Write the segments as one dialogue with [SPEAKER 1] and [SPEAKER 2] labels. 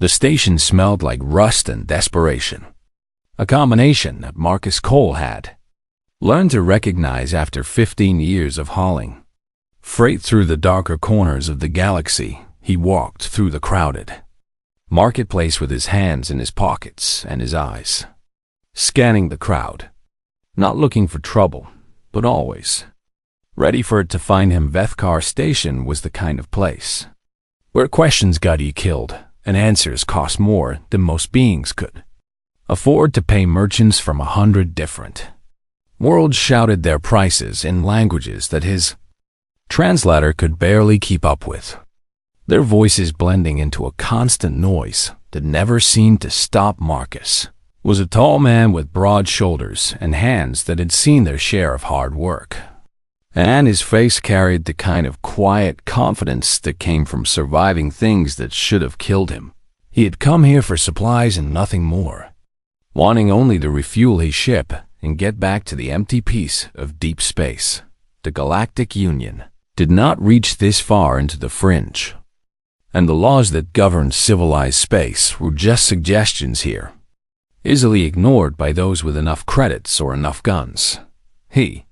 [SPEAKER 1] The station smelled like rust and desperation, a combination that Marcus Cole had learned to recognize after 15 years of hauling freight through the darker corners of the galaxy. He walked through the crowded marketplace with his hands in his pockets and his eyes scanning the crowd, not looking for trouble, but always ready for it to find him. Vethkar Station was the kind of place where questions got you killed and answers cost more than most beings could afford to pay. Merchants from 100 different worlds shouted their prices in languages that his translator could barely keep up with, their voices blending into a constant noise that never seemed to stop. Marcus was a tall man with broad shoulders and hands that had seen their share of hard work, and his face carried the kind of quiet confidence that came from surviving things that should have killed him. He had come here for supplies and nothing more, wanting only to refuel his ship and get back to the empty piece of deep space. The Galactic Union did not reach this far into the fringe, and the laws that governed civilized space were just suggestions here, easily ignored by those with enough credits or enough guns. He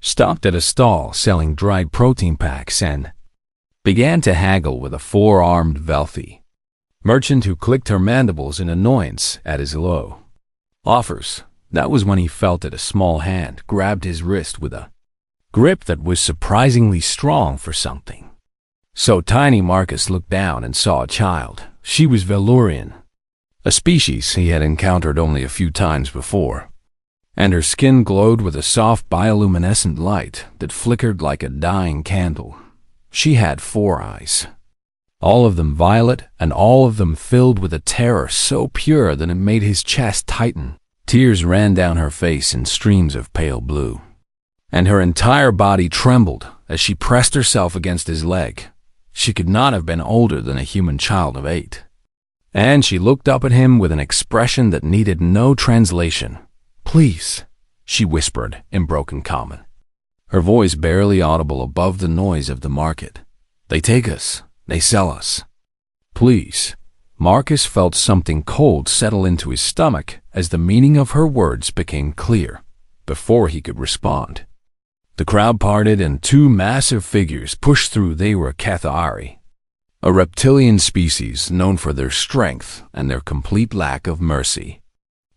[SPEAKER 1] stopped at a stall selling dried protein packs and began to haggle with a four-armed Velthi merchant who clicked her mandibles in annoyance at his low offers. That was when he felt that a small hand grabbed his wrist with a grip that was surprisingly strong for something so tiny. Marcus looked down and saw a child. She was Velurian, a species he had encountered only a few times before, and her skin glowed with a soft bioluminescent light that flickered like a dying candle. She had 4 eyes, all of them violet and all of them filled with a terror so pure that it made his chest tighten. Tears ran down her face in streams of pale blue, and her entire body trembled as she pressed herself against his leg. She could not have been older than a human child of 8. And she looked up at him with an expression that needed no translation. "Please," she whispered in broken common, her voice barely audible above the noise of the market. "They take us. They sell us. Please." Marcus felt something cold settle into his stomach as the meaning of her words became clear. Before he could respond, the crowd parted and 2 massive figures pushed through. They were Cathari, a reptilian species known for their strength and their complete lack of mercy,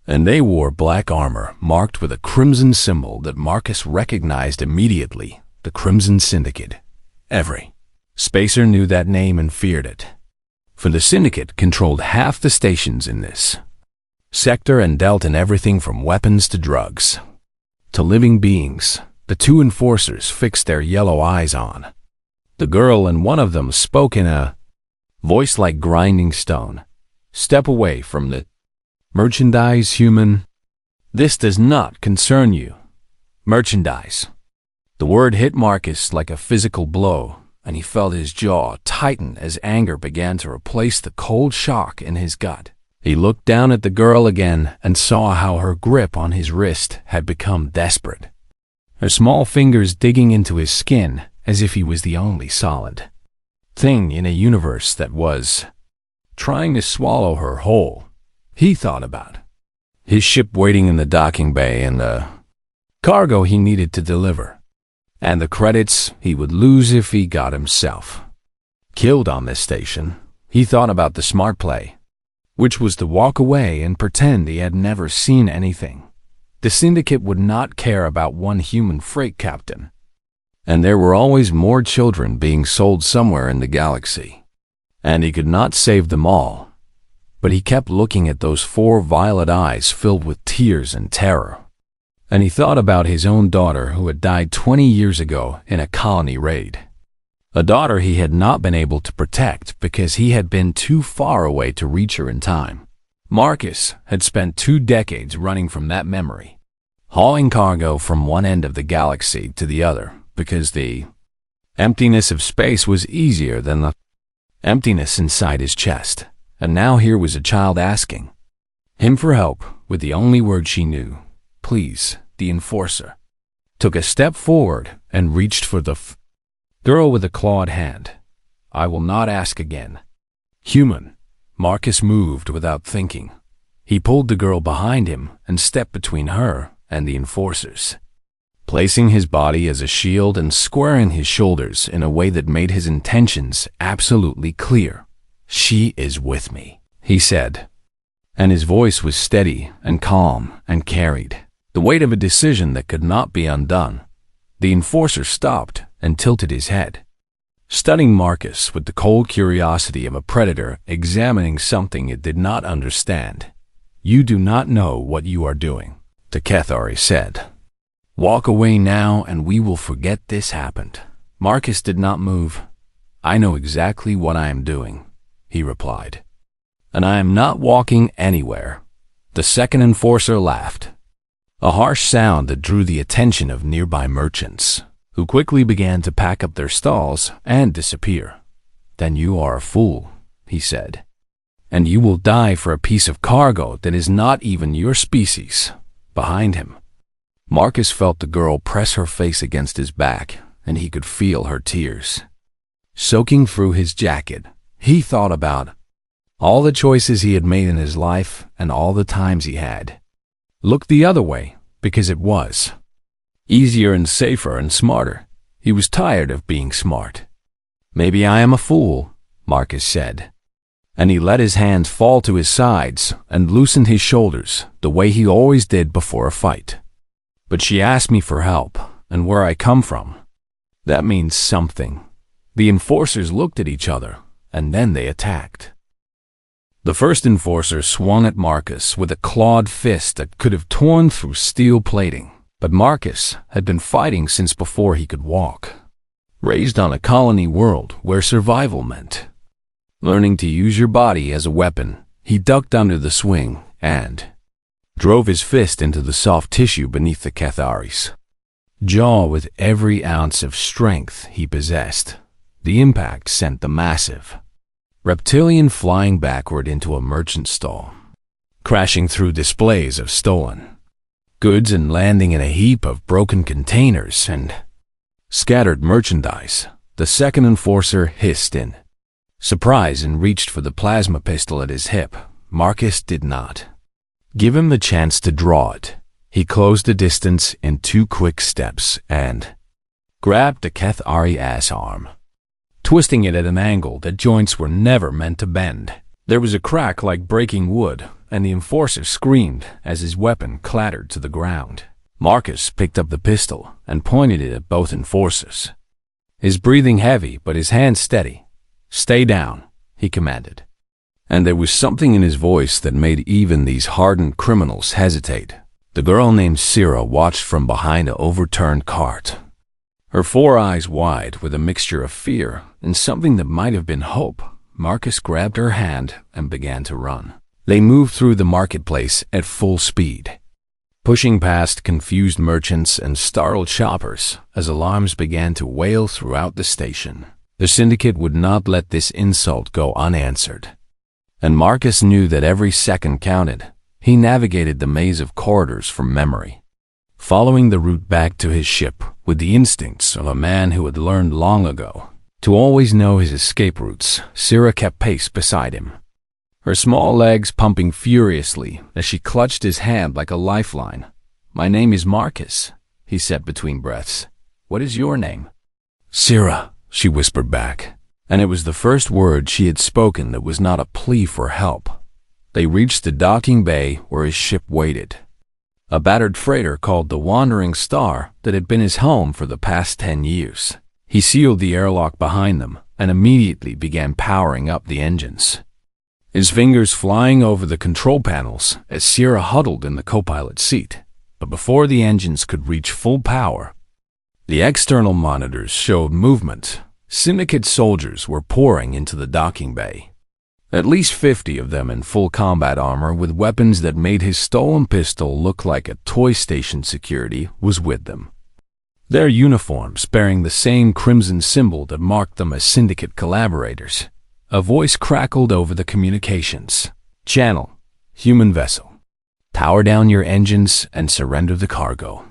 [SPEAKER 1] and they wore black armor marked with a crimson symbol that Marcus recognized immediately. The Crimson Syndicate. Every spacer knew that name and feared it, for the Syndicate controlled half the stations in this sector and dealt in everything from weapons to drugs to living beings. The 2 enforcers fixed their yellow eyes on the girl, and one of them spoke in a voice like grinding stone. "Step away from the merchandise, human. This does not concern you." Merchandise. The word hit Marcus like a physical blow, and he felt his jaw tighten as anger began to replace the cold shock in his gut. He looked down at the girl again and saw how her grip on his wrist had become desperate, her small fingers digging into his skin as if he was the only solid thing in a universe that was trying to swallow her whole. He thought about his ship waiting in the docking bay and the cargo he needed to deliver, and the credits he would lose if he got himself killed on this station. He thought about the smart play, which was to walk away and pretend he had never seen anything. The Syndicate would not care about one human freight captain, and there were always more children being sold somewhere in the galaxy, and he could not save them all. But he kept looking at those 4 violet eyes filled with tears and terror, and he thought about his own daughter who had died 20 years ago in a colony raid, a daughter he had not been able to protect because he had been too far away to reach her in time. Marcus had spent 2 decades running from that memory, hauling cargo from one end of the galaxy to the other because the emptiness of space was easier than the emptiness inside his chest. And now here was a child asking him for help with the only word she knew. "Please." The enforcer took a step forward and reached for the girl with a clawed hand. "I will not ask again, human." Marcus moved without thinking. He pulled the girl behind him and stepped between her and the enforcers, placing his body as a shield and squaring his shoulders in a way that made his intentions absolutely clear. "She is with me," he said, and his voice was steady and calm and carried the weight of a decision that could not be undone. The enforcer stopped and tilted his head, studying Marcus with the cold curiosity of a predator examining something it did not understand. "You do not know what you are doing," the HFY said. "Walk away now and we will forget this happened." Marcus did not move. "I know exactly what I am doing," he replied, "and I am not walking anywhere." The second enforcer laughed, a harsh sound that drew the attention of nearby merchants, who quickly began to pack up their stalls and disappear. "Then you are a fool," he said, "and you will die for a piece of cargo that is not even your species." Behind him, Marcus felt the girl press her face against his back, and he could feel her tears soaking through his jacket. He thought about all the choices he had made in his life and all the times he had looked the other way because it was easier and safer and smarter. He was tired of being smart. "Maybe I am a fool," Marcus said, and he let his hands fall to his sides and loosened his shoulders the way he always did before a fight. "But she asked me for help and where I come from. That means something." The enforcers looked at each other, and then they attacked. The first enforcer swung at Marcus with a clawed fist that could have torn through steel plating. But Marcus had been fighting since before he could walk. Raised on a colony world where survival meant learning to use your body as a weapon, he ducked under the swing and drove his fist into the soft tissue beneath the HFY's jaw with every ounce of strength he possessed. The impact sent the massive reptilian flying backward into a merchant stall, crashing through displays of stolen goods and landing in a heap of broken containers and scattered merchandise. The second enforcer hissed in surprise and reached for the plasma pistol at his hip. Marcus did not give him the chance to draw it. He closed the distance in 2 quick steps and grabbed the HFY's arm, twisting it at an angle that joints were never meant to bend. There was a crack like breaking wood, and the enforcer screamed as his weapon clattered to the ground. Marcus picked up the pistol and pointed it at both enforcers, his breathing heavy but his hands steady. "Stay down," he commanded, and there was something in his voice that made even these hardened criminals hesitate. The girl named Syrah watched from behind an overturned cart, her 4 eyes wide with a mixture of fear and something that might have been hope. Marcus grabbed her hand and began to run. They moved through the marketplace at full speed, pushing past confused merchants and startled shoppers as alarms began to wail throughout the station. The syndicate would not let this insult go unanswered, and Marcus knew that every second counted. He navigated the maze of corridors from memory, following the route back to his ship with the instincts of a man who had learned long ago to always know his escape routes. Syrah kept pace beside him, her small legs pumping furiously as she clutched his hand like a lifeline. "My name is Marcus," he said between breaths. "What is your name?" "Syrah," she whispered back, and it was the first word she had spoken that was not a plea for help. They reached the docking bay where his ship waited, a battered freighter called the Wandering Star that had been his home for the past 10 years. He sealed the airlock behind them and immediately began powering up the engines, his fingers flying over the control panels as Syrah huddled in the co-pilot seat. But before the engines could reach full power, the external monitors showed movement. Syndicate soldiers were pouring into the docking bay, at least 50 of them in full combat armor with weapons that made his stolen pistol look like a toy station. Security was with them, their uniforms bearing the same crimson symbol that marked them as syndicate collaborators. A voice crackled over the communications channel. "Human vessel, power down your engines and surrender the cargo.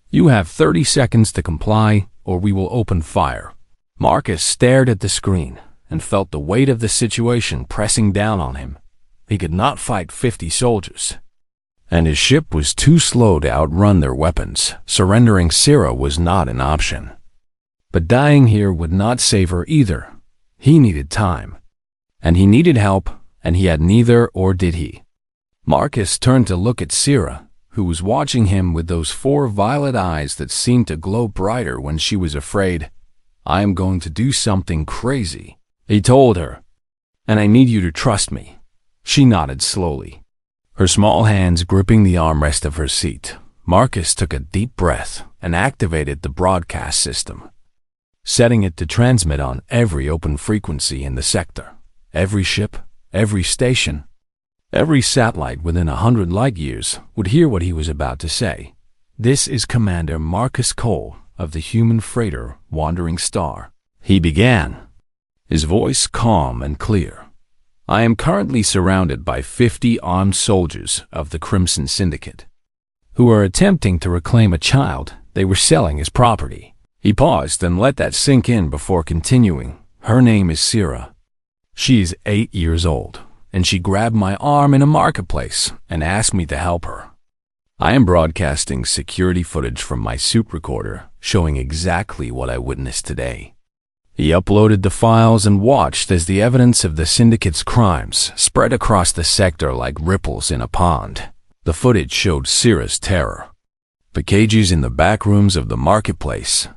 [SPEAKER 1] You have 30 seconds to comply or we will open fire." Marcus stared at the screen, and felt the weight of the situation pressing down on him. He could not fight 50 soldiers, and his ship was too slow to outrun their weapons. Surrendering Syrah was not an option. But dying here would not save her either. He needed time, and he needed help, and he had neither, or did he? Marcus turned to look at Syrah, who was watching him with those 4 violet eyes that seemed to glow brighter when she was afraid. "I am going to do something crazy," he told her, "and I need you to trust me." She nodded slowly, her small hands gripping the armrest of her seat. Marcus took a deep breath and activated the broadcast system, setting it to transmit on every open frequency in the sector. Every ship, every station, every satellite within 100 light-years would hear what he was about to say. "This is Commander Marcus Cole of the human freighter Wandering Star," he began, his voice calm and clear. "I am currently surrounded by 50 armed soldiers of the Crimson Syndicate, who are attempting to reclaim a child they were selling as property." He paused and let that sink in before continuing. "Her name is Syrah. She is 8 years old, and she grabbed my arm in a marketplace and asked me to help her. I am broadcasting security footage from my suit recorder showing exactly what I witnessed today." He uploaded the files and watched as the evidence of the Syndicate's crimes spread across the sector like ripples in a pond. The footage showed Syrah's terror, the cages in the back rooms of the marketplace,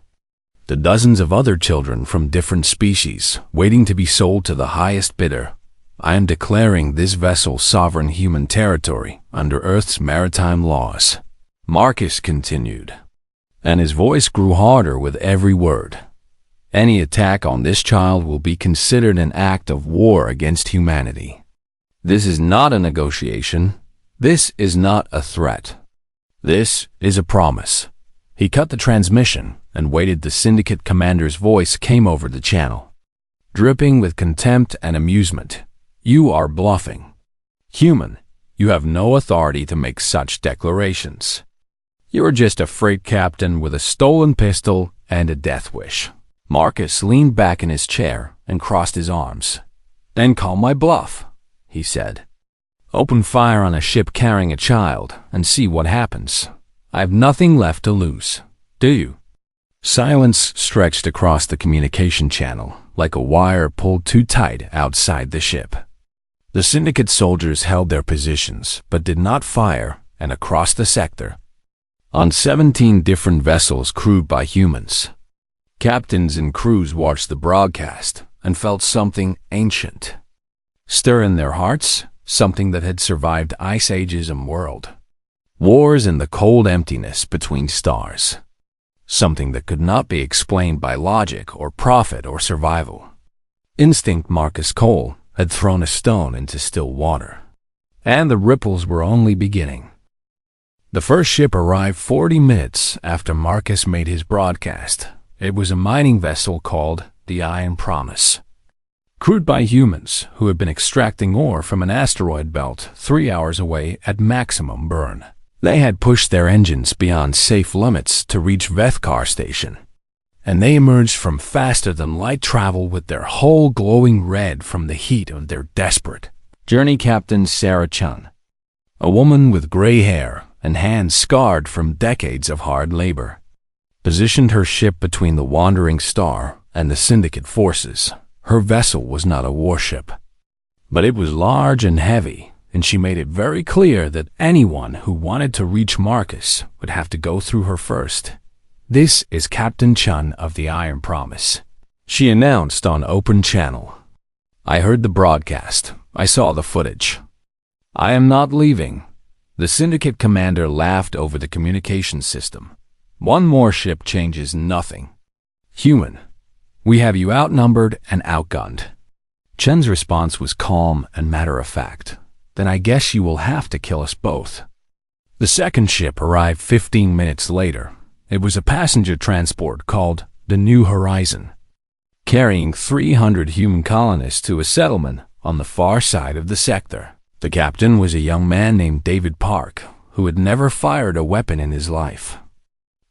[SPEAKER 1] the dozens of other children from different species waiting to be sold to the highest bidder. "I am declaring this vessel sovereign human territory under Earth's maritime laws," Marcus continued, and his voice grew harder with every word. "Any attack on this child will be considered an act of war against humanity. This is not a negotiation. This is not a threat. This is a promise." He cut the transmission and waited. The Syndicate commander's voice came over the channel, dripping with contempt and amusement. "You are bluffing. Human, you have no authority to make such declarations. You are just a freight captain with a stolen pistol and a death wish." Marcus leaned back in his chair and crossed his arms. "Then call my bluff," he said. "Open fire on a ship carrying a child and see what happens. I have nothing left to lose. Do you?" Silence stretched across the communication channel like a wire pulled too tight outside the ship. The Syndicate soldiers held their positions but did not fire, and across the sector, on 17 different vessels crewed by humans, captains and crews watched the broadcast and felt something ancient stir in their hearts, something that had survived ice ages and world wars in the cold emptiness between stars, something that could not be explained by logic or profit or survival. Instinct. Marcus Cole had thrown a stone into still water, and the ripples were only beginning. The first ship arrived 40 minutes after Marcus made his broadcast. It was a mining vessel called the Iron Promise, crewed by humans who had been extracting ore from an asteroid belt 3 hours away at maximum burn. They had pushed their engines beyond safe limits to reach Vethkar Station, and they emerged from faster-than-light travel with their hull glowing red from the heat of their desperate journey. Captain Sarah Chun, a woman with gray hair and hands scarred from decades of hard labor, positioned her ship between the Wandering Star and the Syndicate forces. Her vessel was not a warship, but it was large and heavy, and she made it very clear that anyone who wanted to reach Marcus would have to go through her first. "This is Captain Chun of the Iron Promise," she announced on open channel. "I heard the broadcast. I saw the footage. I am not leaving." The Syndicate commander laughed over the communication system. "One more ship changes nothing. Human, we have you outnumbered and outgunned." Chen's response was calm and matter-of-fact. "Then I guess you will have to kill us both." The second ship arrived 15 minutes later. It was a passenger transport called the New Horizon, carrying 300 human colonists to a settlement on the far side of the sector. The captain was a young man named David Park, who had never fired a weapon in his life.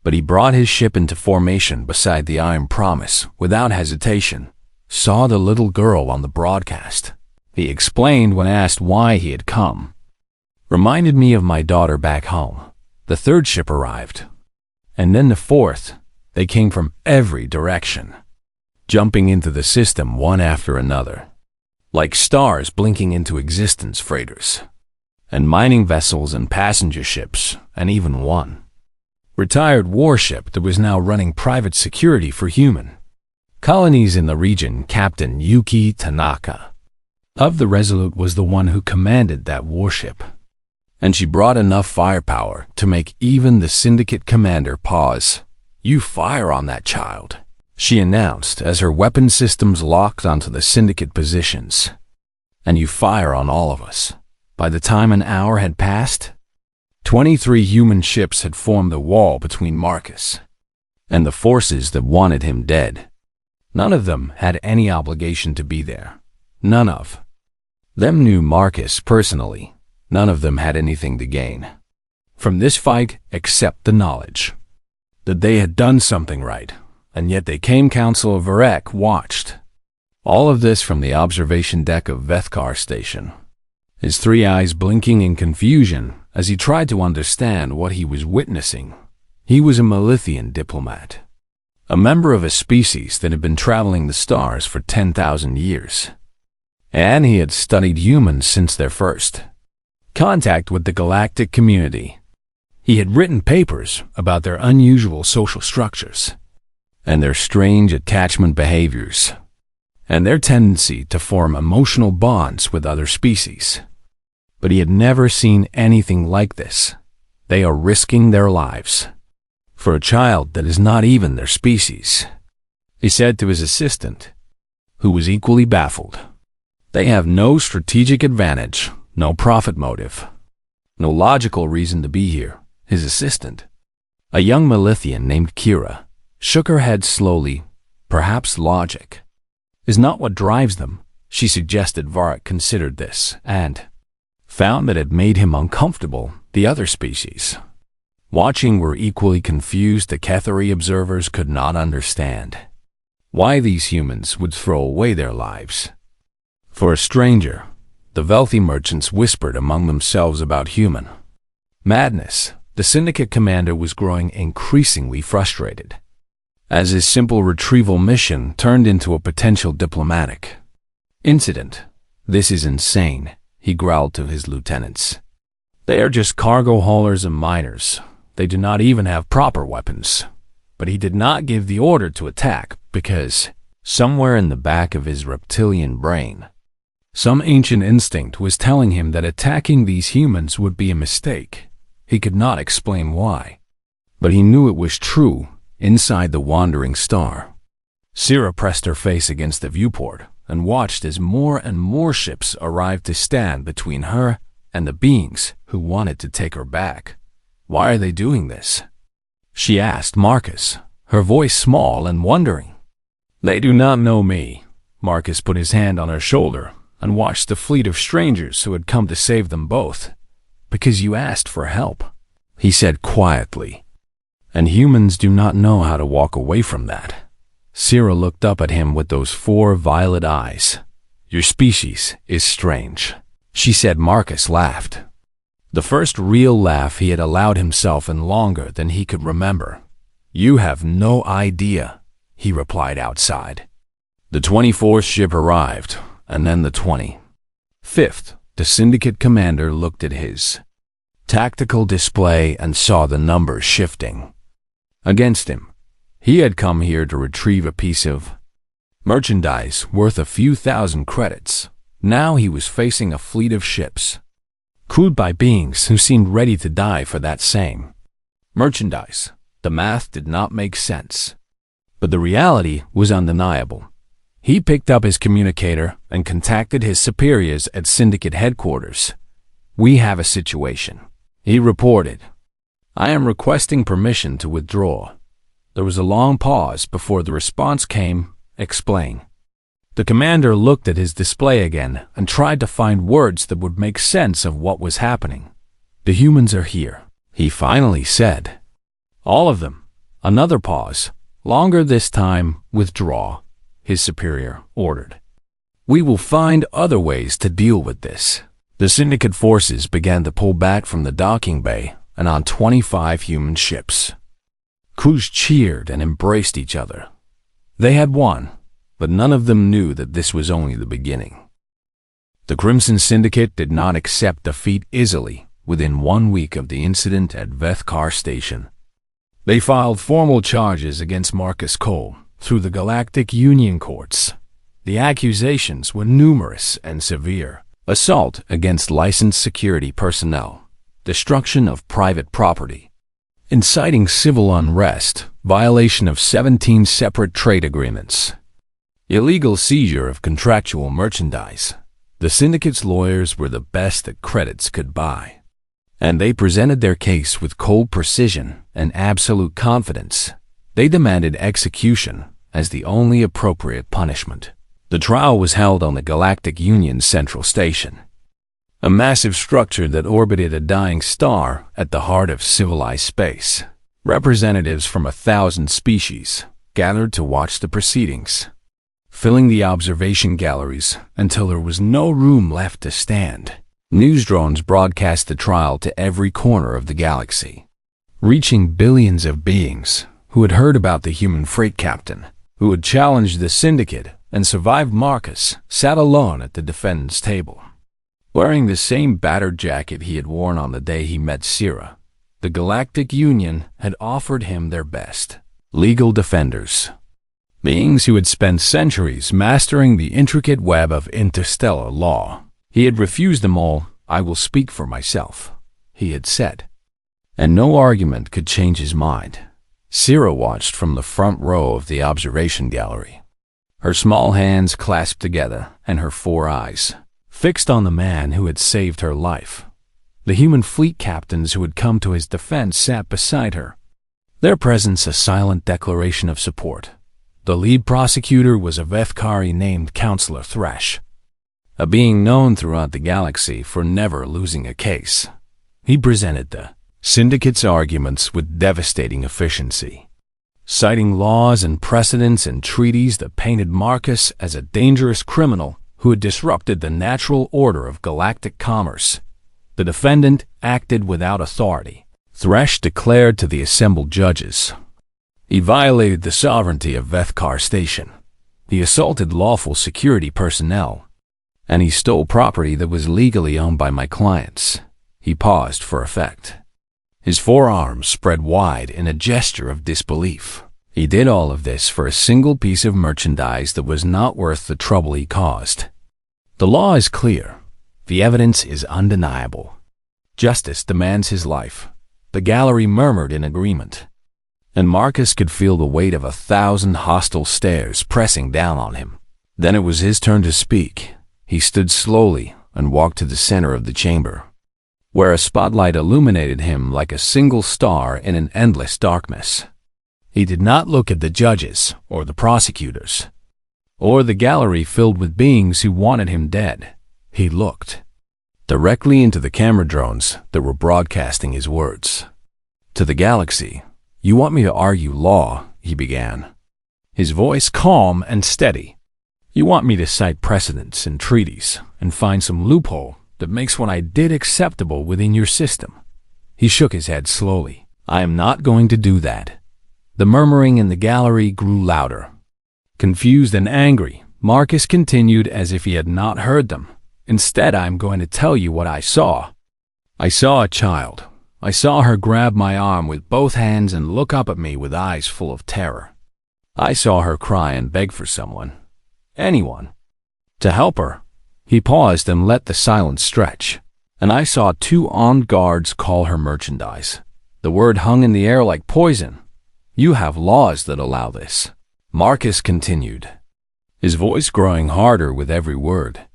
[SPEAKER 1] But he brought his ship into formation beside the Iron Promise without hesitation. saw the little girl on the broadcast. He explained when asked why he had come. Reminded me of my daughter back home. The third ship arrived. And then the fourth. They came from every direction, jumping into the system one after another, like stars blinking into existence, freighters, and mining vessels and passenger ships, and even one retired warship that was now running private security for human colonies in the region. Captain Yuki Tanaka of the Resolute was the one who commanded that warship, and she brought enough firepower to make even the Syndicate commander pause. "You fire on that child," she announced as her weapon systems locked onto the Syndicate positions. "And you fire on all of us." By the time an hour had passed, 23 human ships had formed a wall between Marcus and the forces that wanted him dead. None of them had any obligation to be there. None of them knew Marcus personally. None of them had anything to gain from this fight except the knowledge that they had done something right, and yet they came. Council of Varek watched all of this from the observation deck of Vethkar Station, his three eyes blinking in confusion as he tried to understand what he was witnessing. He was a Melithian diplomat, a member of a species that had been traveling the stars for 10,000 years, and he had studied humans since their first contact with the galactic community. He had written papers about their unusual social structures and their strange attachment behaviors and their tendency to form emotional bonds with other species. But he had never seen anything like this. They are risking their lives for a child that is not even their species, he said to his assistant, who was equally baffled. They have no strategic advantage, no profit motive, no logical reason to be here. His assistant, a young Melithian named Kira, shook her head slowly. Perhaps logic is not what drives them, she suggested. Varek considered this and found that it made him uncomfortable. The other species watching were equally confused. The Kethari observers could not understand why these humans would throw away their lives for a stranger. The wealthy merchants whispered among themselves about human madness. The Syndicate commander was growing increasingly frustrated as his simple retrieval mission turned into a potential diplomatic incident. "This is insane," he growled to his lieutenants. "They are just cargo haulers and miners. They do not even have proper weapons." But he did not give the order to attack because somewhere in the back of his reptilian brain, some ancient instinct was telling him that attacking these humans would be a mistake. He could not explain why, but he knew it was true. Inside the wandering star, Syrah pressed her face against the viewport and watched as more and more ships arrived to stand between her and the beings who wanted to take her back. "Why are they doing this?" she asked Marcus, her voice small and wondering. "They do not know me." Marcus put his hand on her shoulder and watched the fleet of strangers who had come to save them both. "Because you asked for help," he said quietly. "And humans do not know how to walk away from that." Syrah looked up at him with those 4 violet eyes. "Your species is strange," she said. Marcus laughed. The first real laugh he had allowed himself in longer than he could remember. "You have no idea," he replied outside. The 24th ship arrived, and then the 25th. The Syndicate commander looked at his tactical display and saw the numbers shifting against him. He had come here to retrieve a piece of merchandise worth a few thousand credits. Now he was facing a fleet of ships crewed by beings who seemed ready to die for that same merchandise. The math did not make sense, but the reality was undeniable. He picked up his communicator and contacted his superiors at Syndicate headquarters. "We have a situation," he reported. "I am requesting permission to withdraw." There was a long pause before the response came. "Explain." The commander looked at his display again and tried to find words that would make sense of what was happening. "The humans are here," he finally said. "All of them." Another pause. Longer this time. "Withdraw." his superior ordered. "We will find other ways to deal with this." The Syndicate forces began to pull back from the docking bay and on 25 human ships. Crews cheered and embraced each other. They had won, but none of them knew that this was only the beginning. The Crimson Syndicate did not accept defeat easily. Within 1 week of the incident at Vethkar Station, they filed formal charges against Marcus Cole through the Galactic Union courts. The accusations were numerous and severe: assault against licensed security personnel, destruction of private property, inciting civil unrest, violation of 17 separate trade agreements, illegal seizure of contractual merchandise. The Syndicate's lawyers were the best that credits could buy, and they presented their case with cold precision and absolute confidence. They demanded execution as the only appropriate punishment. The trial was held on the Galactic Union's Central Station, a massive structure that orbited a dying star at the heart of civilized space. Representatives from 1,000 species gathered to watch the proceedings, filling the observation galleries until there was no room left to stand. News drones broadcast the trial to every corner of the galaxy, reaching billions of beings who had heard about the human freight captain who had challenged the Syndicate and survived. Marcus sat alone at the defendant's table, wearing the same battered jacket he had worn on the day he met Syrah. The Galactic Union had offered him their best legal defenders, beings who had spent centuries mastering the intricate web of interstellar law. He had refused them all. "I will speak for myself," he had said, and no argument could change his mind. Syrah watched from the front row of the observation gallery, her small hands clasped together and her 4 eyes fixed on the man who had saved her life. The human fleet captains who had come to his defense sat beside her, their presence a silent declaration of support. The lead prosecutor was a Vethkari named Counselor Thresh, a being known throughout the galaxy for never losing a case. He presented the Syndicate's arguments with devastating efficiency, citing laws and precedents and treaties that painted Marcus as a dangerous criminal who had disrupted the natural order of galactic commerce. The defendant acted without authority, Thresh declared to the assembled judges. He violated the sovereignty of Vethkar Station. He assaulted lawful security personnel, and he stole property that was legally owned by my clients. He paused for effect, his forearms spread wide in a gesture of disbelief. He did all of this for a single piece of merchandise that was not worth the trouble he caused. The law is clear. The evidence is undeniable. Justice demands his life. The gallery murmured in agreement, and Marcus could feel the weight of 1,000 hostile stares pressing down on him. Then it was his turn to speak. He stood slowly and walked to the center of the chamber, where a spotlight illuminated him like a single star in an endless darkness. He did not look at the judges or the prosecutors, or the gallery filled with beings who wanted him dead. He looked directly into the camera drones that were broadcasting his words. "To the galaxy, you want me to argue law," he began, his voice calm and steady. "You want me to cite precedents and treaties and find some loophole that makes what I did acceptable within your system." He shook his head slowly. "I am not going to do that." The murmuring in the gallery grew louder. Confused and angry, Marcus continued as if he had not heard them. "Instead, I am going to tell you what I saw. I saw a child. I saw her grab my arm with both hands and look up at me with eyes full of terror. I saw her cry and beg for someone, anyone, to help her." He paused and let the silence stretch. "And I saw 2 armed guards call her merchandise. The word hung in the air like poison. You have laws that allow this." Marcus continued, his voice growing harder with every word.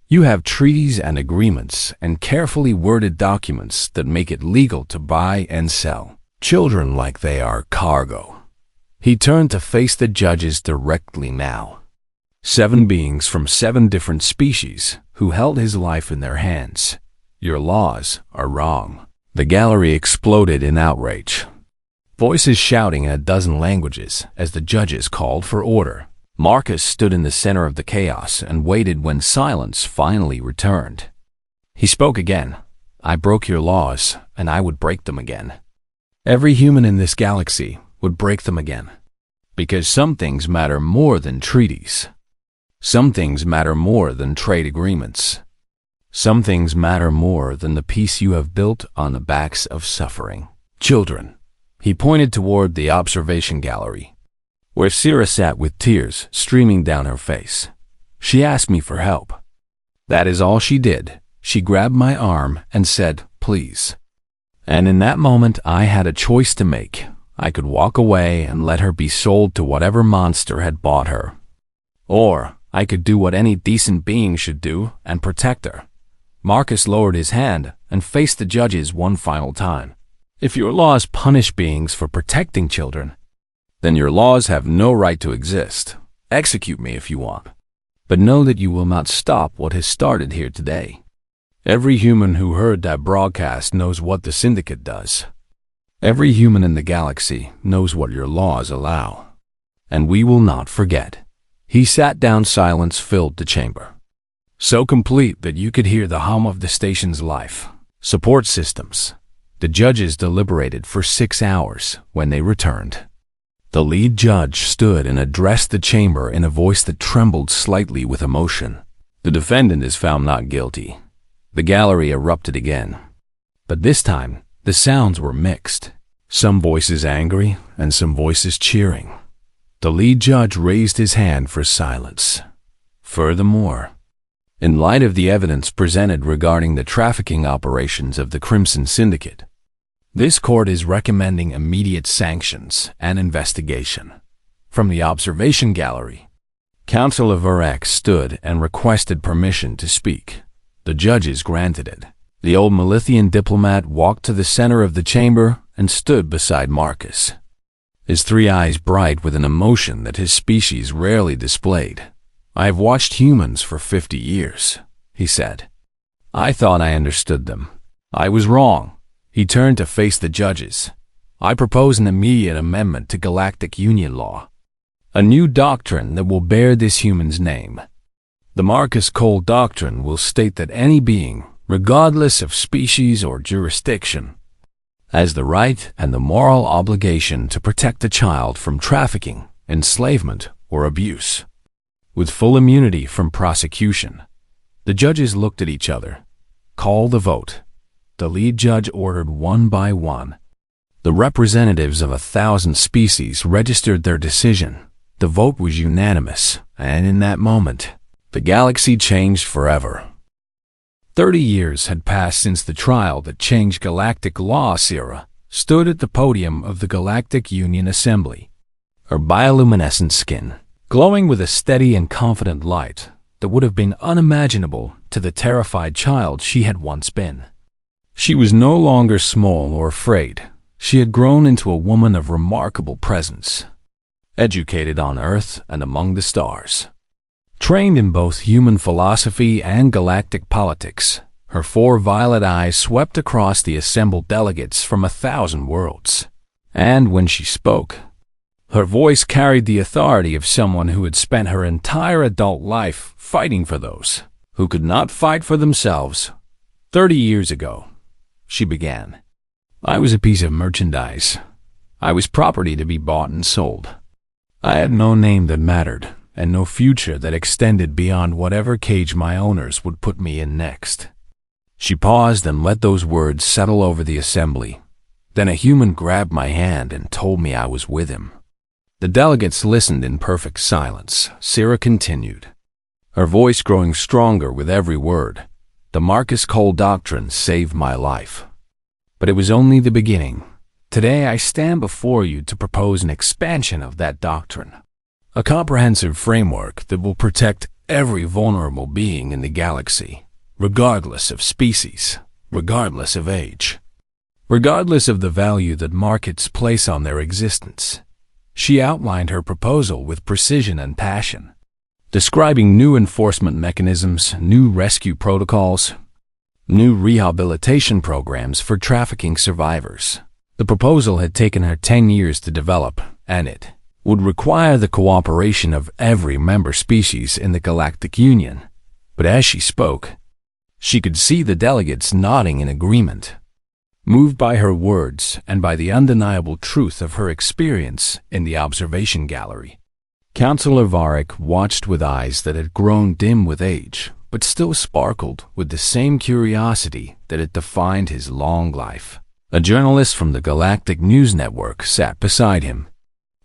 [SPEAKER 1] "You have treaties and agreements and carefully worded documents that make it legal to buy and sell children like they are cargo." He turned to face the judges directly now. 7 beings from 7 different species who held his life in their hands. "Your laws are wrong." The gallery exploded in outrage, voices shouting in a dozen languages as the judges called for order. Marcus stood in the center of the chaos and waited when silence finally returned. He spoke again. I broke your laws, and I would break them again. Every human in this galaxy would break them again. Because some things matter more than treaties. Some things matter more than trade agreements. Some things matter more than the peace you have built on the backs of suffering. Children. He pointed toward the observation gallery, where Syrah sat with tears streaming down her face. She asked me for help. That is all she did. She grabbed my arm and said, "Please." And in that moment, I had a choice to make. I could walk away and let her be sold to whatever monster had bought her. Or I could do what any decent being should do and protect her. Marcus lowered his hand and faced the judges one final time. If your laws punish beings for protecting children, then your laws have no right to exist. Execute me if you want. But know that you will not stop what has started here today. Every human who heard that broadcast knows what the Syndicate does. Every human in the galaxy knows what your laws allow. And we will not forget. He sat down. Silence filled the chamber, so complete that you could hear the hum of the station's life support systems. The judges deliberated for 6 hours. When they returned, the lead judge stood and addressed the chamber in a voice that trembled slightly with emotion. The defendant is found not guilty. The gallery erupted again. But this time, the sounds were mixed. Some voices angry and some voices cheering. The lead judge raised his hand for silence. Furthermore, in light of the evidence presented regarding the trafficking operations of the Crimson Syndicate, this court is recommending immediate sanctions and investigation. From the observation gallery, Councilor Varex stood and requested permission to speak. The judges granted it. The old Melithian diplomat walked to the center of the chamber and stood beside Marcus, his 3 eyes bright with an emotion that his species rarely displayed. "I have watched humans for 50 years, he said. I thought I understood them. I was wrong. He turned to face the judges. I propose an immediate amendment to Galactic Union law, a new doctrine that will bear this human's name. The Marcus Cole Doctrine will state that any being, regardless of species or jurisdiction, has the right and the moral obligation to protect a child from trafficking, enslavement, or abuse, with full immunity from prosecution." The judges looked at each other. "Call the vote." The lead judge ordered one by one. The representatives of 1,000 species registered their decision. The vote was unanimous, and in that moment, the galaxy changed forever. 30 years had passed since the trial that changed galactic law. Syrah stood at the podium of the Galactic Union Assembly, her bioluminescent skin glowing with a steady and confident light that would have been unimaginable to the terrified child she had once been. She was no longer small or afraid. She had grown into a woman of remarkable presence, educated on Earth and among the stars. Trained in both human philosophy and galactic politics, her 4 violet eyes swept across the assembled delegates from 1,000 worlds. And when she spoke, her voice carried the authority of someone who had spent her entire adult life fighting for those who could not fight for themselves. 30 years ago, she began, I was a piece of merchandise. I was property to be bought and sold. I had no name that mattered, and no future that extended beyond whatever cage my owners would put me in next. She paused and let those words settle over the assembly. Then a human grabbed my hand and told me I was with him. The delegates listened in perfect silence. Syrah continued, her voice growing stronger with every word. The Marcus Cole Doctrine saved my life. But it was only the beginning. Today I stand before you to propose an expansion of that doctrine. A comprehensive framework that will protect every vulnerable being in the galaxy, regardless of species, regardless of age, regardless of the value that markets place on their existence. She outlined her proposal with precision and passion, describing new enforcement mechanisms, new rescue protocols, new rehabilitation programs for trafficking survivors. The proposal had taken her 10 years to develop, and it would require the cooperation of every member species in the Galactic Union. But as she spoke, she could see the delegates nodding in agreement, moved by her words and by the undeniable truth of her experience in the observation gallery. Counselor Varric watched with eyes that had grown dim with age, but still sparkled with the same curiosity that had defined his long life. A journalist from the Galactic News Network sat beside him,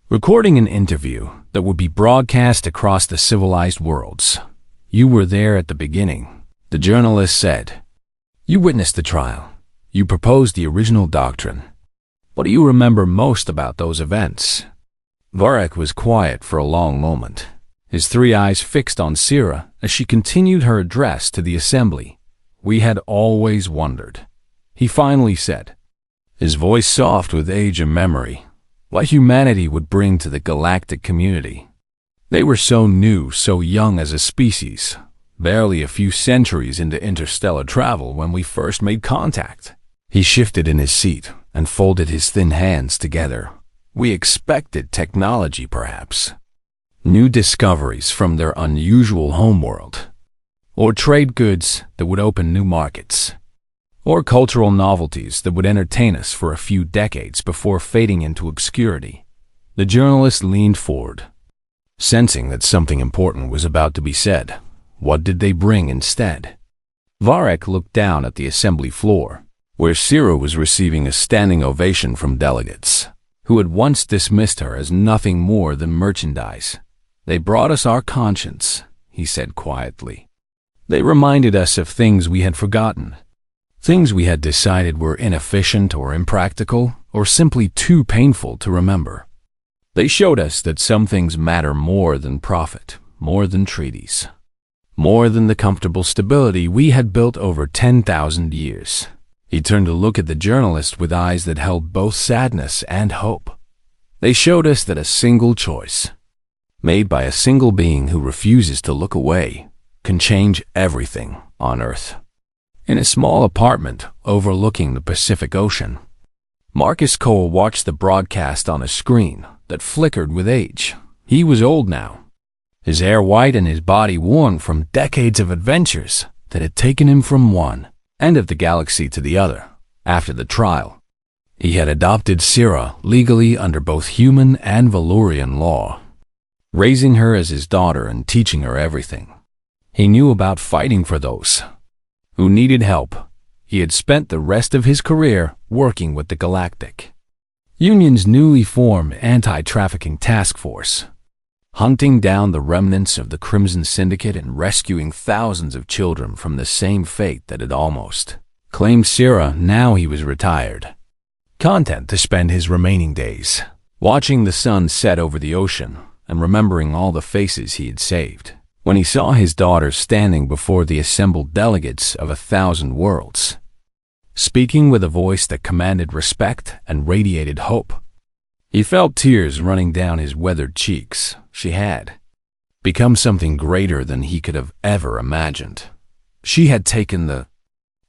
[SPEAKER 1] recording an interview that would be broadcast across the civilized worlds. "You were there at the beginning," the journalist said. "You witnessed the trial. You proposed the original doctrine. What do you remember most about those events?" Varric was quiet for a long moment, his three eyes fixed on Syrah as she continued her address to the assembly. "We had always wondered," he finally said, his voice soft with age and memory, "what humanity would bring to the galactic community. They were so new, so young as a species, barely a few centuries into interstellar travel when we first made contact." He shifted in his seat and folded his thin hands together. "We expected technology, perhaps. New discoveries from their unusual homeworld, or trade goods that would open new markets, or cultural novelties that would entertain us for a few decades before fading into obscurity." The journalist leaned forward, sensing that something important was about to be said. What did they bring instead? Varric looked down at the assembly floor, where Syrah was receiving a standing ovation from delegates who had once dismissed her as nothing more than merchandise. "They brought us our conscience," he said quietly. "They reminded us of things we had forgotten, things we had decided were inefficient or impractical or simply too painful to remember. They showed us that some things matter more than profit, more than treaties, more than the comfortable stability we had built over 10,000 years." He turned to look at the journalist with eyes that held both sadness and hope. "They showed us that a single choice, made by a single being who refuses to look away, can change everything on Earth." In a small apartment overlooking the Pacific Ocean, Marcus Cole watched the broadcast on a screen that flickered with age. He was old now, his hair white and his body worn from decades of adventures that had taken him from one end of the galaxy to the other. After the trial, he had adopted Syrah legally under both human and Valorian law, raising her as his daughter and teaching her everything he knew about fighting for those who needed help. He had spent the rest of his career working with the Galactic Union's newly formed anti-trafficking task force, hunting down the remnants of the Crimson Syndicate and rescuing thousands of children from the same fate that had almost claimed Syrah. Now he was retired, content to spend his remaining days watching the sun set over the ocean and remembering all the faces he had saved. When he saw his daughter standing before the assembled delegates of 1,000 worlds, speaking with a voice that commanded respect and radiated hope, he felt tears running down his weathered cheeks. She had become something greater than he could have ever imagined. She had taken the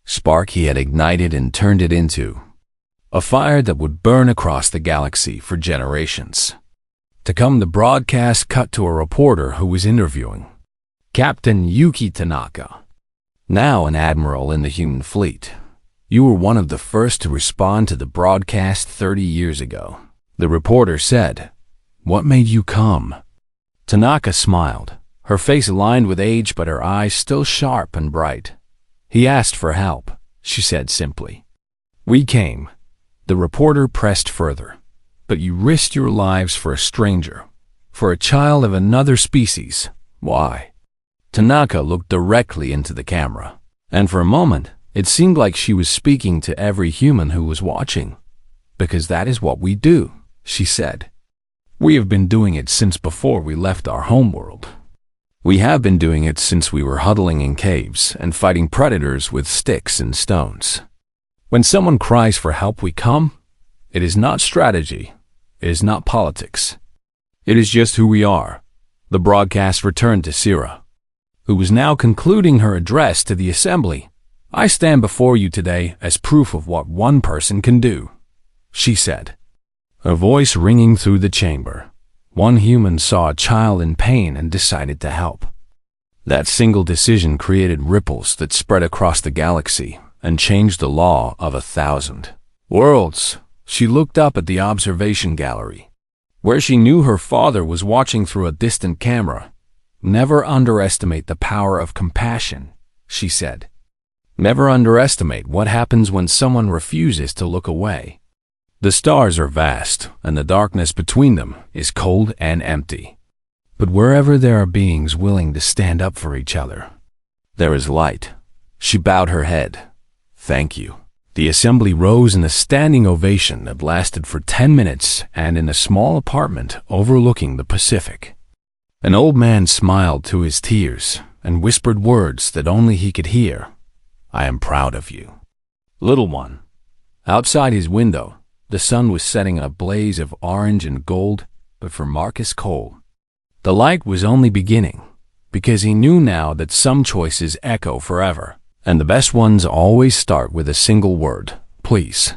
[SPEAKER 1] spark he had ignited and turned it into a fire that would burn across the galaxy for generations. To come, the broadcast cut to a reporter who was interviewing Captain Yuki Tanaka, now an admiral in the human fleet. "You were one of the first to respond to the broadcast 30 years ago," the reporter said. "What made you come?" Tanaka smiled, her face lined with age but her eyes still sharp and bright. "He asked for help," she said simply. "We came." The reporter pressed further. "But you risked your lives for a stranger, for a child of another species. Why?" Tanaka looked directly into the camera, and for a moment it seemed like she was speaking to every human who was watching. "Because that is what we do," she said. "We have been doing it since before we left our homeworld. We have been doing it since we were huddling in caves and fighting predators with sticks and stones. When someone cries for help, we come. It is not strategy. It is not politics. It is just who we are." The broadcast returned to Syrah, who was now concluding her address to the assembly. "I stand before you today as proof of what one person can do," she said, her voice ringing through the chamber. One human saw a child in pain and decided to help. That single decision created ripples that spread across the galaxy and changed the law of 1,000 worlds. She looked up at the observation gallery, where she knew her father was watching through a distant camera. "Never underestimate the power of compassion," she said. "Never underestimate what happens when someone refuses to look away. The stars are vast, and the darkness between them is cold and empty. But wherever there are beings willing to stand up for each other, there is light." She bowed her head. "Thank you." The assembly rose in a standing ovation that lasted for 10 minutes, and in a small apartment overlooking the Pacific, an old man smiled through his tears and whispered words that only he could hear. "I am proud of you, little one." Outside his window, the sun was setting a blaze of orange and gold, but for Marcus Cole, the light was only beginning, because he knew now that some choices echo forever, and the best ones always start with a single word: please.